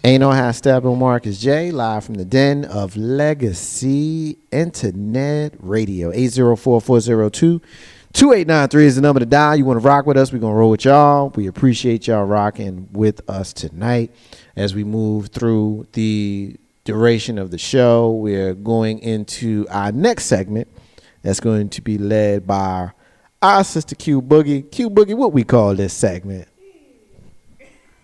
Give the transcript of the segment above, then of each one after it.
Ain't no half stepping. Marcus J, live from the den of Legacy Internet Radio. 804-402-2893 is the number to dial. You want to rock with us? We're going to roll with y'all. We appreciate y'all rocking with us tonight as we move through the duration of the show. We're going into our next segment that's going to be led by our sister Q Boogie. Q Boogie, what we call this segment?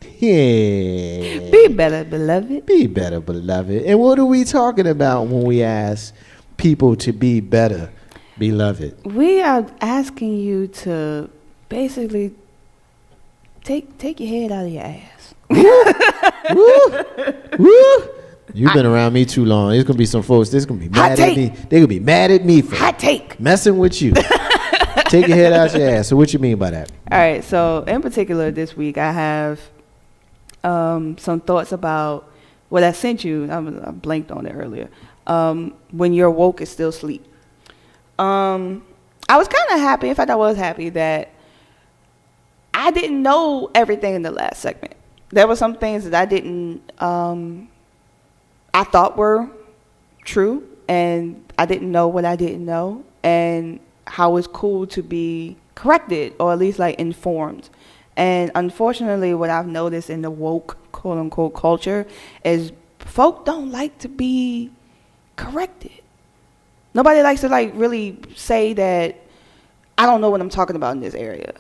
Yeah. Be better, beloved. Be better, beloved. And what are we talking about when we ask people to be better, beloved? We are asking you to basically take your head out of your ass. Woo! Woo! You've been around me too long. There's gonna be some folks that's gonna be mad at me. They're gonna be mad at me for hot take messing with you. Take your head out your ass. So what you mean by that? All right. So in particular, this week I have some thoughts about what I sent you. I blanked on it earlier. When your woke is still asleep. I was kind of happy. In fact, I was happy that I didn't know everything in the last segment. There were some things that I didn't. I thought were true, and I didn't know what I didn't know, and how it's cool to be corrected or at least like informed. And unfortunately, what I've noticed in the woke quote unquote culture is folk don't like to be corrected. Nobody likes to like really say that I don't know what I'm talking about in this area.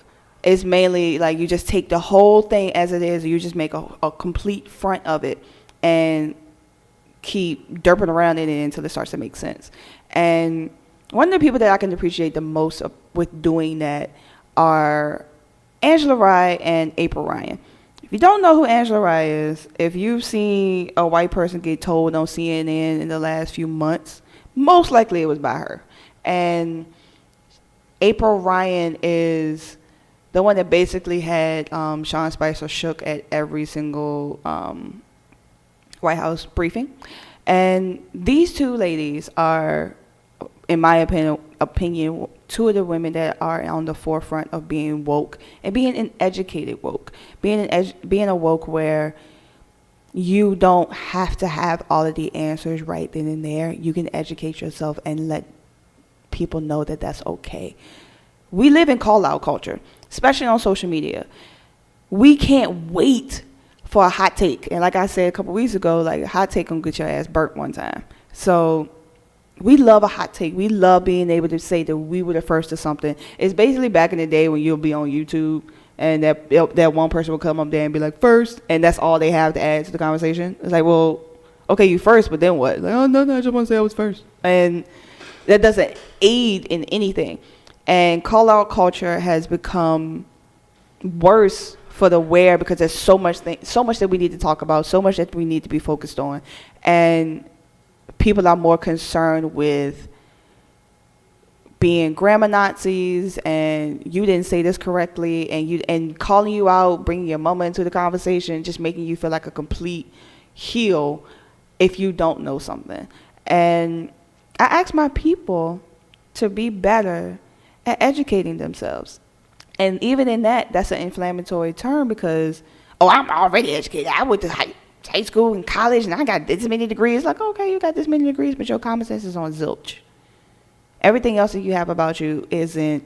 It's mainly like you just take the whole thing as it is, and you just make a complete front of it and keep derping around in it until it starts to make sense. And one of the people that I can appreciate the most with doing that are Angela Rye and April Ryan. If you don't know who Angela Rye is, if you've seen a white person get told on CNN in the last few months, most likely it was by her. And April Ryan is the one that basically had Sean Spicer shook at every single White House briefing. And these two ladies are, in my opinion, two of the women that are on the forefront of being woke and being an educated woke, being a woke where you don't have to have all of the answers right then and there. You can educate yourself and let people know that that's okay. We live in call-out culture, especially on social media. We can't wait for a hot take. And like I said a couple weeks ago, like a hot take gonna get your ass burnt one time. So we love a hot take. We love being able to say that we were the first to something. It's basically back in the day when you'll be on YouTube and that one person will come up there and be like, first, and that's all they have to add to the conversation. It's like, well, okay, you first, but then what? Like, oh, no, I just want to say I was first. And that doesn't aid in anything. And call-out culture has become worse for the wear because there's so much that we need to talk about, so much that we need to be focused on. And people are more concerned with being grammar Nazis and you didn't say this correctly and calling you out, bringing your mama into the conversation, just making you feel like a complete heel if you don't know something. And I ask my people to be better at educating themselves. And even in that's an inflammatory term because, oh, I'm already educated. I went to high school and college and I got this many degrees. Like, okay, you got this many degrees, but your common sense is on zilch. Everything else that you have about you isn't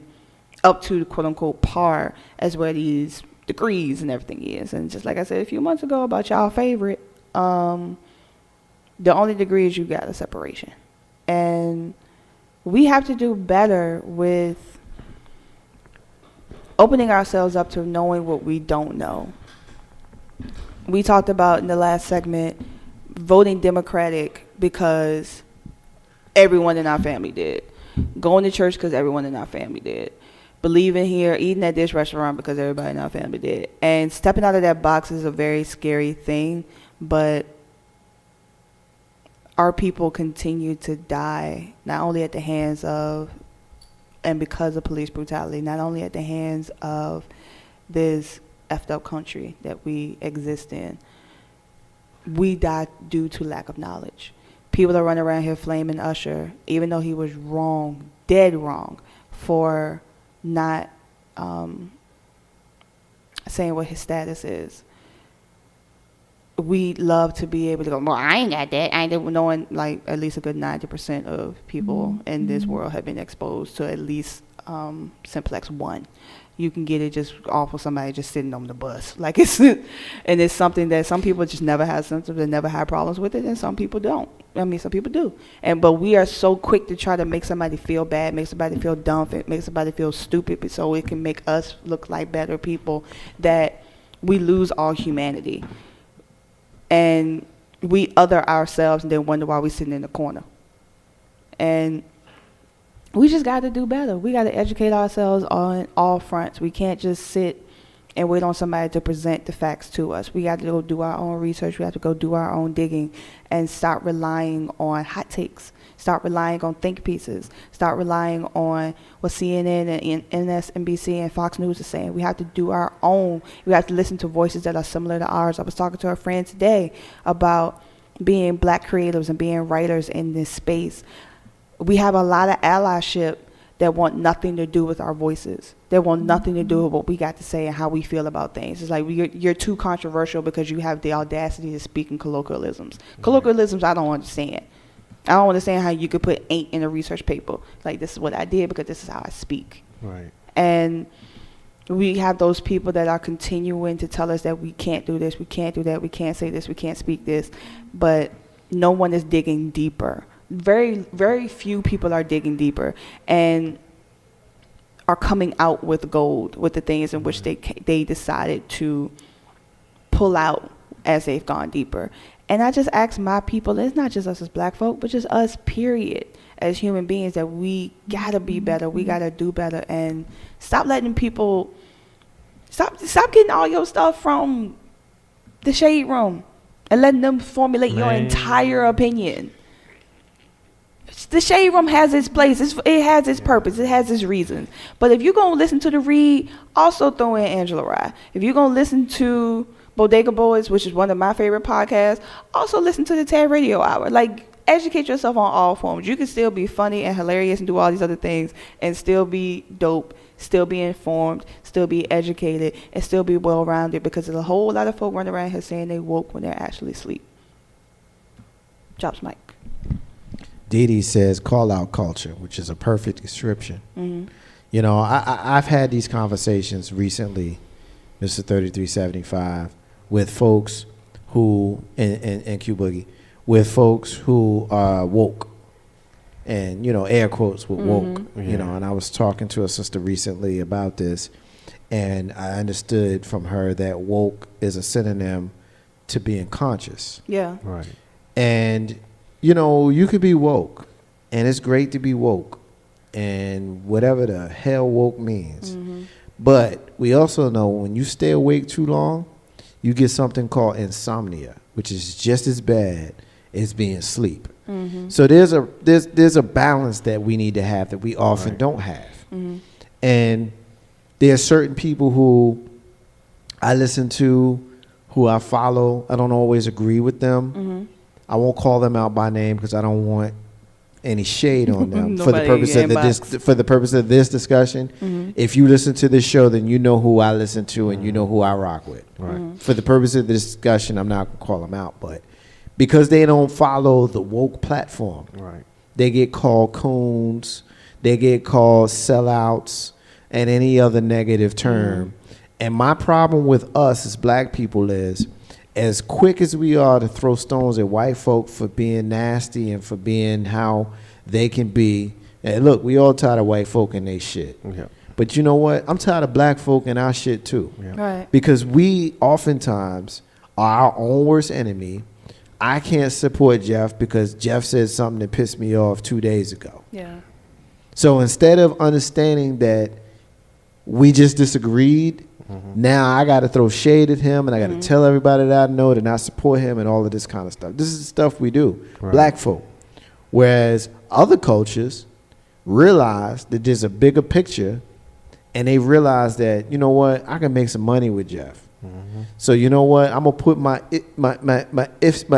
up to quote unquote par as where these degrees and everything is. And just like I said a few months ago about y'all favorite, the only degrees you got is separation. And we have to do better with opening ourselves up to knowing what we don't know. We talked about in the last segment voting Democratic because everyone in our family did. Going to church because everyone in our family did. Believing here, eating at this restaurant because everybody in our family did. And stepping out of that box is a very scary thing, but our people continue to die, not only at the hands of and because of police brutality, not only at the hands of this effed up country that we exist in, we die due to lack of knowledge. People are running around here flaming Usher, even though he was wrong, dead wrong, for not saying what his status is. we love to be able to go, well, I ain't got that. I ain't knowing, like, at least a good 90% of people in this world have been exposed to at least simplex 1. You can get it just off of somebody just sitting on the bus. Like, and it's something that some people just never have symptoms and never have problems with it, and some people don't. I mean, some people do. But we are so quick to try to make somebody feel bad, make somebody feel dumb, make somebody feel stupid, so it can make us look like better people, that we lose all humanity. And we other ourselves and then wonder why we're sitting in the corner. And we just got to do better. We got to educate ourselves on all fronts. We can't just sit and wait on somebody to present the facts to us. We got to go do our own research. We have to go do our own digging and stop relying on hot takes. Stop relying on think pieces. Stop relying on what CNN and MSNBC and Fox News is saying. We have to do our own. We have to listen to voices that are similar to ours. I was talking to a friend today about being black creatives and being writers in this space. We have a lot of allyship that want nothing to do with our voices. They want nothing to do with what we got to say and how we feel about things. It's like you're too controversial because you have the audacity to speak in colloquialisms. Colloquialisms I don't understand. I don't understand how you could put ain't in a research paper. Like, this is what I did because this is how I speak. Right. And we have those people that are continuing to tell us that we can't do this, we can't do that, we can't say this, we can't speak this. But no one is digging deeper. Very, very few people are digging deeper and are coming out with gold with the things in which they decided to pull out as they've gone deeper. And I just ask my people, it's not just us as black folk, but just us, period, as human beings, that we gotta be better, we gotta do better, and stop letting people, stop getting all your stuff from the shade room and letting them formulate your entire opinion. The shade room has its place. It has its purpose. It has its reasons. But if you're going to listen to The Read, also throw in Angela Rye. If you're going to listen to Bodega Boys, which is one of my favorite podcasts, also listen to the TED Radio Hour. Like, educate yourself on all forms. You can still be funny and hilarious and do all these other things and still be dope, still be informed, still be educated, and still be well-rounded, because there's a whole lot of folk running around here saying they woke when they're actually asleep. Drops mic. Dee Dee says call out culture, which is a perfect description. Mm-hmm. You know, I've had these conversations recently, Mr. 3375, with folks who, and Q Boogie, with folks who are woke, and, you know, air quotes with woke, you know, and I was talking to a sister recently about this, and I understood from her that woke is a synonym to being conscious. Yeah. Right. And, you know, you could be woke, and it's great to be woke, and whatever the hell woke means. But we also know when you stay awake too long, you get something called insomnia, which is just as bad as being asleep. So there's a balance that we need to have that we often don't have. And there are certain people who I listen to, who I follow. I don't always agree with them. I won't call them out by name because I don't want any shade on them for the purpose of this discussion. If you listen to this show, then you know who I listen to and you know who I rock with. For the purpose of this discussion, I'm not gonna call them out, but because they don't follow the woke platform, they get called coons, they get called sellouts, and any other negative term. And my problem with us as black people is, as quick as we are to throw stones at white folk for being nasty and for being how they can be, and look, we all tired of white folk and they shit. But you know what? I'm tired of black folk and our shit too. Right. Because we oftentimes are our own worst enemy. I can't support Jeff because Jeff said something that pissed me off 2 days ago. Yeah. So instead of understanding that we just disagreed, now I got to throw shade at him and I got to tell everybody that I know that I support him and all of this kind of stuff. This is the stuff we do, black folk. Whereas other cultures realize that there's a bigger picture, and they realize that, you know what, I can make some money with Jeff. So you know what, I'm going to put my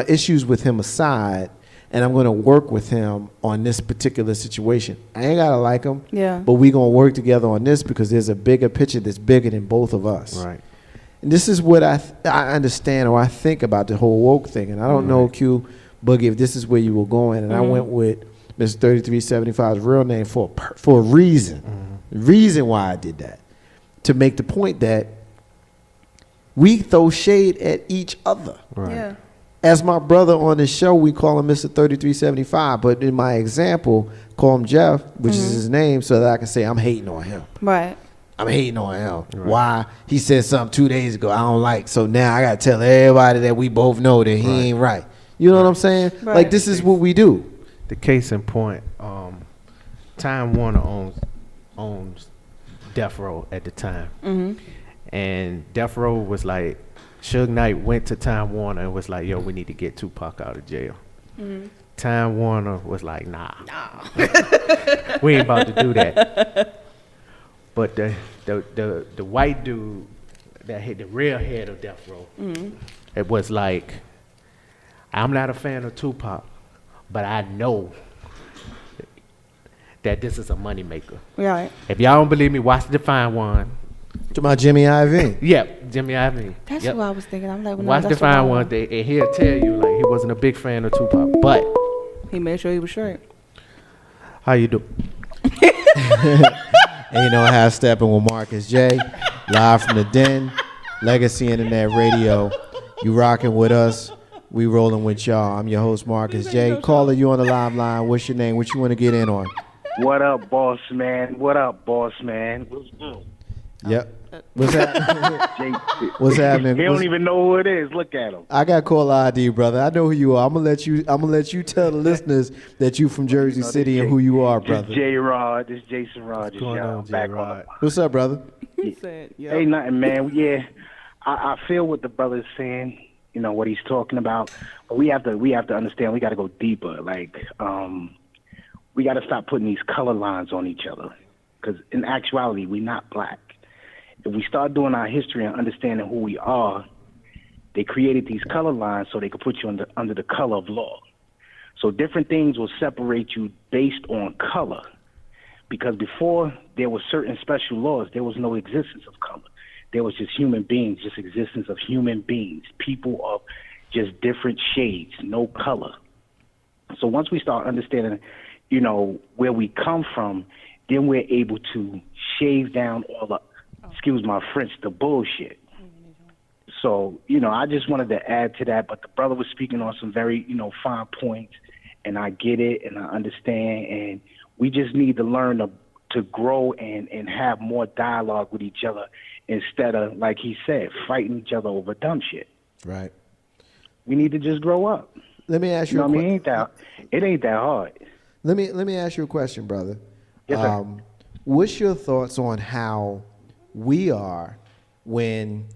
issues with him aside, and I'm going to work with him on this particular situation. I ain't got to like him, but we going to work together on this because there's a bigger picture that's bigger than both of us. and this is what I understand or I think about the whole woke thing. And I don't know, Q Boogie, if this is where you were going. And I went with Mr. 3375's real name for a reason. The reason why I did that, to make the point that we throw shade at each other. Right. Yeah. As my brother on the show, we call him Mr. 3375. But in my example, call him Jeff, which is his name, so that I can say I'm hating on him. Right. I'm hating on him. Right. Why? He said something 2 days ago I don't like. So now I got to tell everybody that we both know that he ain't right. You know what I'm saying? Right. Like, this is what we do. The case in point, Time Warner owns Death Row at the time. And Death Row was like, Suge Knight went to Time Warner and was like, yo, we need to get Tupac out of jail. Time Warner was like, nah. We ain't about to do that. But the white dude that hit the real head of Death Row, it was like, I'm not a fan of Tupac, but I know that this is a moneymaker. Right. If y'all don't believe me, watch the Fine One. To my Jimmy Iovine. Yep, Jimmy Iovine. That's Yep. what I was thinking. I'm like, well, no, Watch the that's what I Fine One, want. and he'll tell you like he wasn't a big fan of Tupac. But He made sure he was straight. how you do? Ain't no half stepping with Marcus J. Live from the Den. Legacy Internet Radio. You rocking with us. We rolling with y'all. I'm your host, Marcus J. Caller, you on the live line. What's your name? What you want to get in on? What up, boss man? What up, boss man? What's good? Yep. What's happening? Jay, What's happening? He don't even know who it is. Look at him. I got caller ID, brother. I know who you are. I'm gonna let you tell the listeners that you from Jersey City and who you are, brother. This J-Rod. This Jason Rogers. going y'all. on, Back J-Rod? on What's up, brother? He said, yeah. Ain't nothing, man. Yeah, I feel what the brother's saying. You know what he's talking about, but we have to understand. We got to go deeper. Like, we got to stop putting these color lines on each other, because in actuality, we're not black. If we start doing our history and understanding who we are, they created these color lines so they could put you under the color of law. So different things will separate you based on color, because before there were certain special laws, there was no existence of color. There was just human beings, just existence of human beings, people of just different shades, no color. So once we start understanding, you know, where we come from, then we're able to shave down all the, excuse my French, the bullshit. So, you know, I just wanted to add to that, but the brother was speaking on some very, you know, fine points, and I get it and I understand, and we just need to learn to grow and have more dialogue with each other instead of, like he said, fighting each other over dumb shit. Right. We need to just grow up. Let me ask You you. know what I mean? It ain't that hard. Let me ask you a question, brother. Yes, sir. What's your thoughts on how we are when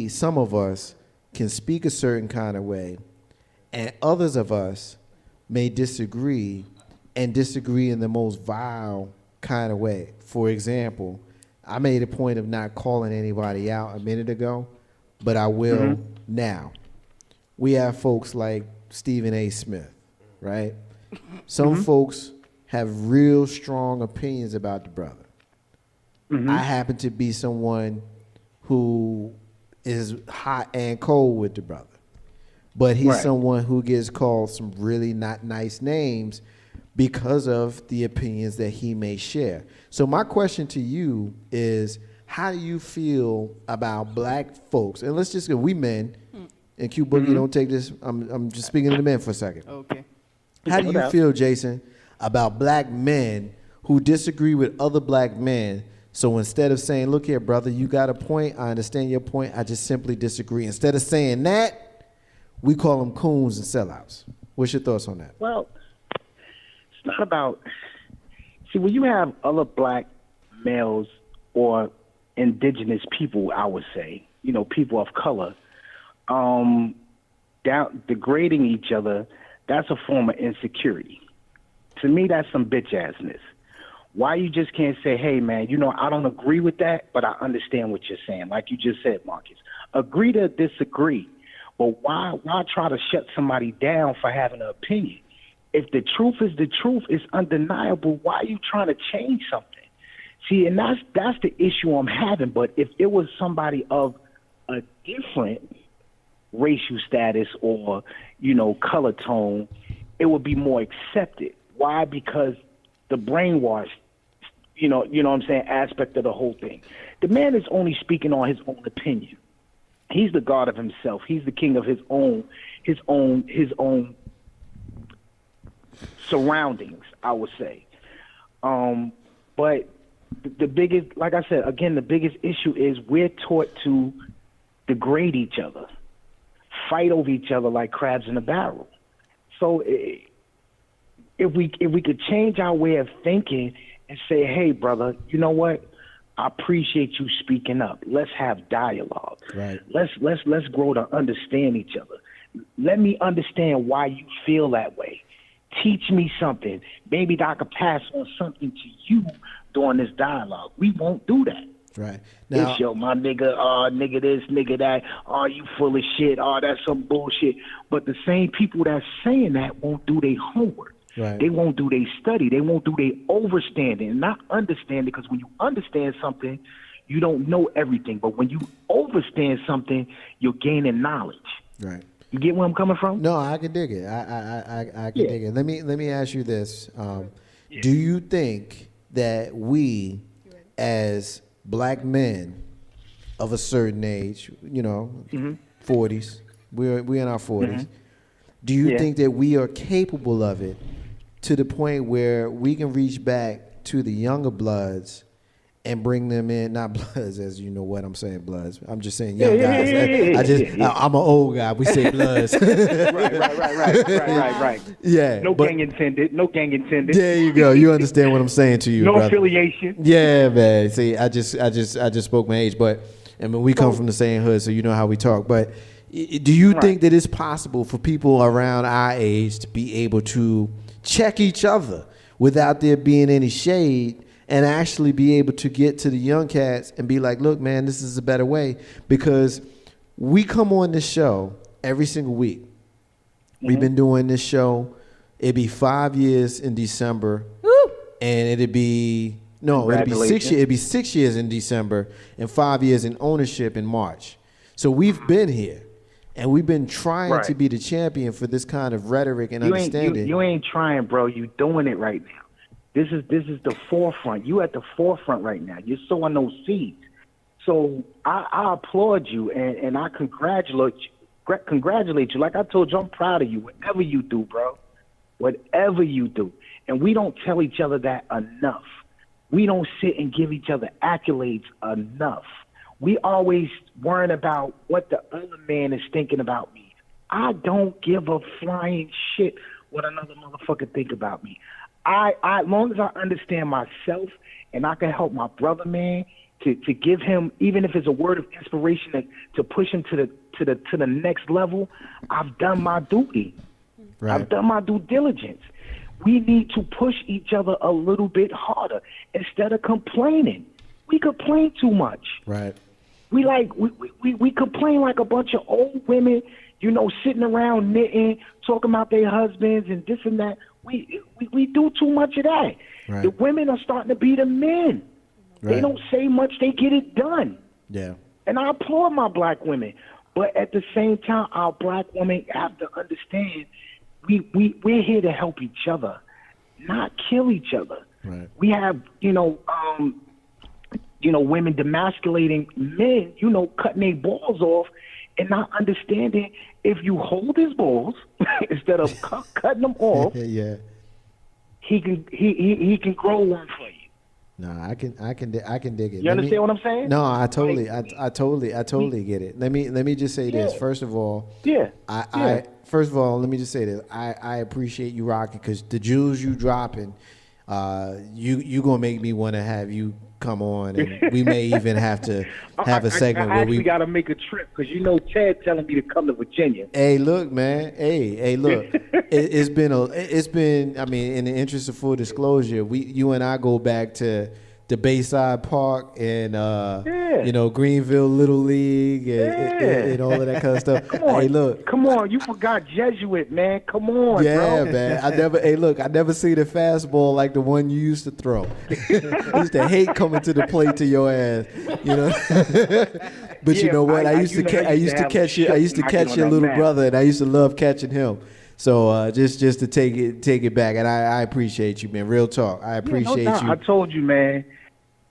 some of us can speak a certain kind of way, and others of us may disagree and disagree in the most vile kind of way? For example, I made a point of not calling anybody out a minute ago, but I will now. We have folks like Stephen A. Smith, right? Some folks have real strong opinions about the brother. I happen to be someone who is hot and cold with the brother, but he's Right. someone who gets called some really not nice names because of the opinions that he may share. So my question to you is, how do you feel about black folks? And let's just go, we men, and Q Boogie, don't take this, I'm just speaking to the men for a second. Okay. How do you feel, Jason, about black men who disagree with other black men? So instead of saying, look here, brother, you got a point, I understand your point, I just simply disagree. Instead of saying that, we call them coons and sellouts. What's your thoughts on that? Well, it's not about. See, when you have other black males or indigenous people, I would say, you know, people of color, degrading each other, that's a form of insecurity. To me, that's some bitch assness. Why you just can't say, hey, man, you know, I don't agree with that, but I understand what you're saying. Like you just said, Marcus. Agree to disagree. But why try to shut somebody down for having an opinion? If the truth is the truth, it's undeniable. Why are you trying to change something? See, and that's the issue I'm having. But if it was somebody of a different racial status or, color tone, it would be more accepted. Why? Because the brainwash, what I'm saying, aspect of the whole thing. The man is only speaking on his own opinion. He's the God of himself. He's the king of his own surroundings, I would say. But the biggest, like I said, again, the biggest issue is we're taught to degrade each other, fight over each other like crabs in a barrel. So if we could change our way of thinking and say, hey, brother, you know what? I appreciate you speaking up. Let's have dialogue. Right. Let's grow to understand each other. Let me understand why you feel that way. Teach me something. Maybe I could pass on something to you during this dialogue. We won't do that. Right. Now, It's my nigga, nigga this, nigga that, you full of shit, that's some bullshit. But the same people that's saying that won't do their homework. right. They won't do their study. They won't do their overstanding, not understanding, because when you understand something, you don't know everything. But when you overstand something, you're gaining knowledge. Right. You get where I'm coming from? No, I can dig it. I can dig it. Let me ask you this. Do you think that we, as black men of a certain age, 40s, we're in our 40s, do you think that we are capable of it to the point where we can reach back to the younger bloods and bring them in, not bloods, as you know what I'm saying, bloods. I'm just saying young guys. I'm an old guy. We say bloods. Right. Yeah. No gang intended. There you go. You understand what I'm saying to you, No brother. affiliation. Yeah, man. See, I just spoke my age, but we come from the same hood, so you know how we talk. But do you think that it's possible for people around our age to be able to check each other without there being any shade? And actually be able to get to the young cats and be like, look, man, this is a better way. Because we come on this show every single week. We've been doing this show. It'd be 5 years in December. Woo! And it'd be 6 years. It'd be 6 years in December and 5 years in ownership in March. So we've been here. And we've been trying to be the champion for this kind of rhetoric and understanding. You ain't trying, bro. You doing it right now. This is the forefront. You at the forefront right now. You're sowing those seeds. So I applaud you and I congratulate you. Like I told you, I'm proud of you. Whatever you do, bro. Whatever you do. And we don't tell each other that enough. We don't sit and give each other accolades enough. We always worrying about what the other man is thinking about me. I don't give a flying shit what another motherfucker think about me. As long as I understand myself and I can help my brother, man, to give him, even if it's a word of inspiration to push him to the next level, I've done my duty. Right. I've done my due diligence. We need to push each other a little bit harder instead of complaining. We complain too much. Right. We complain like a bunch of old women, sitting around knitting, talking about their husbands and this and that. We do too much of that. Right. The women are starting to be the men. Right. They don't say much. They get it done. Yeah. And I applaud my black women. But at the same time, our black women have to understand we're here to help each other, not kill each other. Right. We have, women demasculating men, cutting their balls off and not understanding if you hold his balls instead of cutting them off, yeah. he can grow one for you. No, I can dig it. You understand what I'm saying? No, I totally get it. Let me just say this. First of all, first of all, let me just say this. I appreciate you rocking, because the jewels you dropping, you gonna make me want to have you come on, and we may even have to have a segment where we got to make a trip, because Ted telling me to come to Virginia. Hey, look, man. Hey, look. It's been. I mean, in the interest of full disclosure, you and I go back to the Bayside Park and Yeah. you know, Greenville Little League and, Yeah. and all of that kind of stuff. Come on, Hey, look. come on, you forgot Jesuit, man. Come on, Yeah, bro. man. I never seen a fastball like the one you used to throw. I used to hate coming to the plate to your ass, you know. But you Yeah, know what? I used to have catch you. I used to knocking catch on your that little mat. brother, and I used to love catching him. So just to take it back, and I appreciate you, man. Real talk, I appreciate no doubt. you. I told you, man.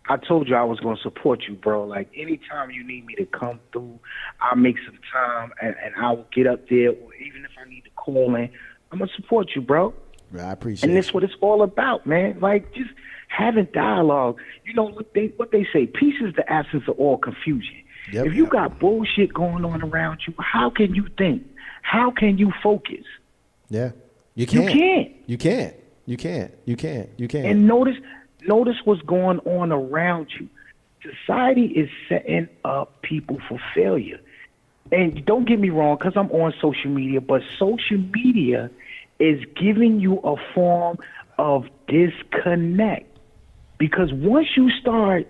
I told you I was going to support you, bro. Like, anytime you need me to come through, I'll make some time, and I will get up there, or even if I need to call in, I'm going to support you, bro. I appreciate And that's what it's all about, man. Like, just having dialogue. You know what they say, peace is the absence of all confusion. Yep. If you got bullshit going on around you, how can you think? How can you focus? Yeah, you can't. You can't. You can't. And notice what's going on around you. Society is setting up people for failure. And don't get me wrong, because I'm on social media, but social media is giving you a form of disconnect. Because once you start,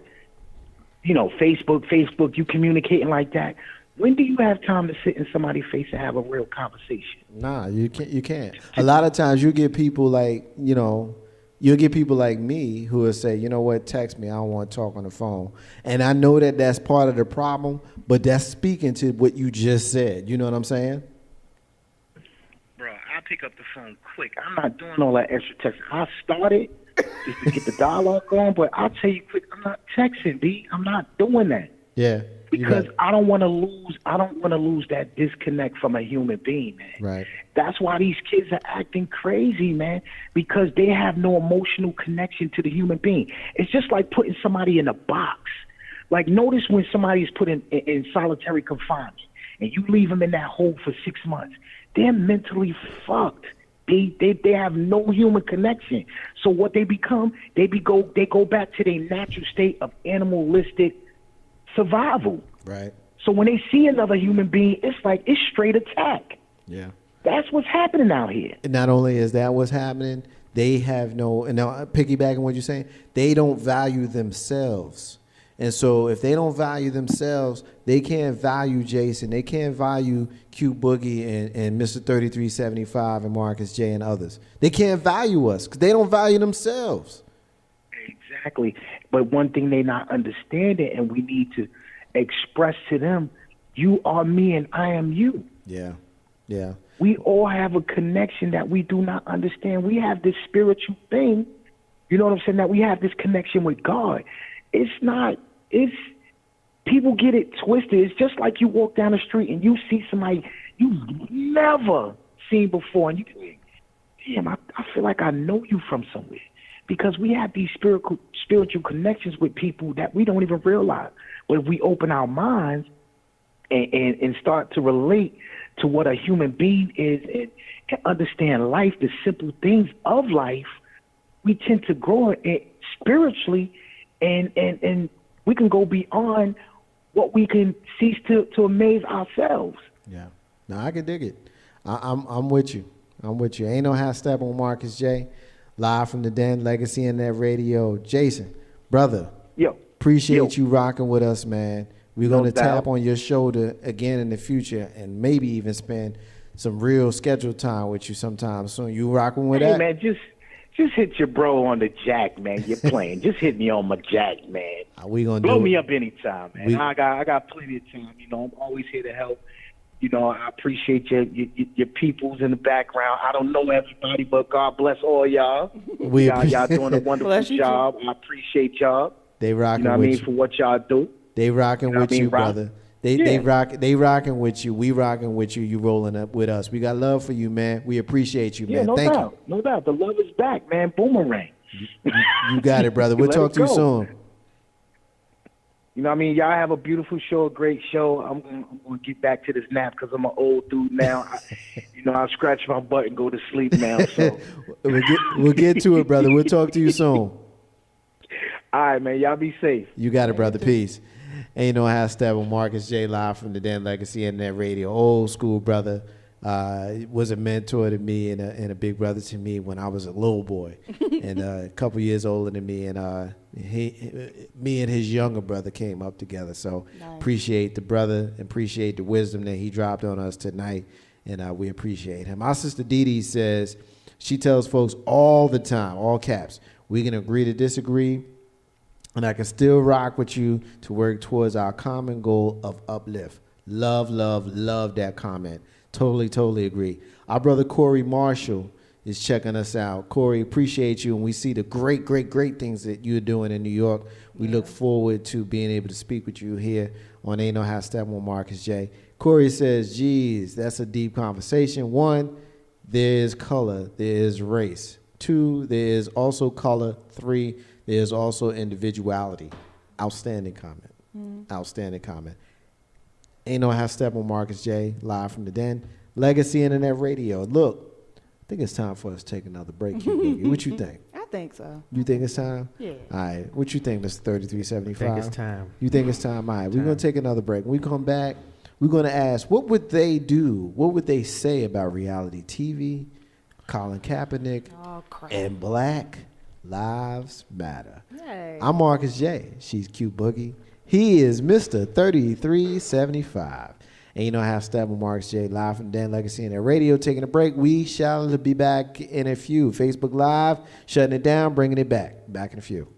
you know, Facebook, you communicating like that, when do you have time to sit in somebody's face and have a real conversation? Nah, you can't. A lot of times you get people like, you know, you'll get people like me who will say, you know what, text me, I don't want to talk on the phone. And I know that that's part of the problem, but that's speaking to what you just said. You know what I'm saying? Bro, I'll pick up the phone quick. I'm not doing all that extra text. I started just to get the dialogue going, but I'll tell you quick, I'm not texting, B. I'm not doing that. Yeah. Because I don't want to lose that disconnect from a human being, man. Right. That's why these kids are acting crazy, man, because they have no emotional connection to the human being. It's just like putting somebody in a box. Like, notice when somebody's put in solitary confinement and you leave them in that hole for 6 months, they're mentally fucked. They have no human connection. So what they become, they go back to their natural state of animalistic survival. Right. So when they see another human being, it's like it's straight attack. Yeah. That's what's happening out here. And not only is that what's happening, they have no, and now piggybacking what you're saying, they don't value themselves. And so if they don't value themselves, they can't value Jason. They can't value Q Boogie and Mr. 3375 and Marcus J and others. They can't value us because they don't value themselves. Exactly. But one thing they not understanding, and we need to express to them, you are me and I am you. Yeah. Yeah. We all have a connection that we do not understand. We have this spiritual thing, you know what I'm saying, that we have this connection with God. It's people get it twisted. It's just like you walk down the street and you see somebody you've never seen before, and you think, damn, I feel like I know you from somewhere. Because we have these spiritual connections with people that we don't even realize. But if we open our minds and start to relate to what a human being is and understand life, the simple things of life, we tend to grow spiritually, and we can go beyond what we can cease to amaze ourselves. Yeah. No, I can dig it. I'm with you. I'm with you. Ain't no half step on Marcus J. Live from the Den, Legacy Internet Radio. Jason, brother, appreciate you rocking with us, man. We're going to tap on your shoulder again in the future and maybe even spend some real scheduled time with you sometime soon. You rocking with that? Hey, man, just hit your bro on the jack, man. You're playing. Just hit me on my jack, man. We gonna blow do me it. up anytime, man. I got plenty of time. You know, I'm always here to help. You know, I appreciate your peoples in the background. I don't know everybody, but God bless all y'all. Y'all doing a wonderful job. I appreciate y'all. They rocking with you. Know what I mean, you. For what y'all do. They rocking with you, brother. They rocking with you. We rocking with you. You rolling up with us. We got love for you, man. We appreciate you, man. Thank you. No doubt. The love is back, man. Boomerang. You got it, brother. We'll talk to you soon. You know what I mean? Y'all have a beautiful show, a great show. I'm gonna get back to this nap because I'm an old dude now. I scratch my butt and go to sleep now. So we'll get to it, brother. We'll talk to you soon. All right, man. Y'all be safe. You got it, brother. Peace. Ain't no half step with Marcus J. Live from the Den Legacy Internet Radio. Old school brother. Was a mentor to me and a big brother to me when I was a little boy, and a couple years older than me. And me and his younger brother came up together. So Nice. appreciate the brother and appreciate the wisdom that he dropped on us tonight. And we appreciate him. Our sister Dee Dee says, she tells folks all the time, all caps, we can agree to disagree, and I can still rock with you to work towards our common goal of uplift. Love, love, love that comment. Totally agree. Our brother Corey Marshall is checking us out. Corey, appreciate you, and we see the great things that you're doing in New York. We look forward to being able to speak with you here on Ain't No Half Step with Marcus J. Corey says, geez, that's a deep conversation. 1, there is color, there is race. 2, there is also color. 3, there is also individuality. Outstanding comment. Outstanding comment. Ain't No Half Step with Marcus J, live from the Den. Legacy Internet Radio. Look, I think it's time for us to take another break. What you think? I think so. You think it's time? Yeah. All right. What you think, Mr. 3375? I think it's time. You think it's time? All right. We're Time. going to take another break. When we come back, we're going to ask, what would they do? What would they say about reality TV, Colin Kaepernick, Oh, crap. and Black Lives Matter? Yay. I'm Marcus J. She's Q Boogie. He is Mr. 3375. And you know how Step with Marcus J, live from Dan Legacy and Radio. Taking a break. We shall be back in a few. Facebook Live, shutting it down, bringing it back. Back in a few.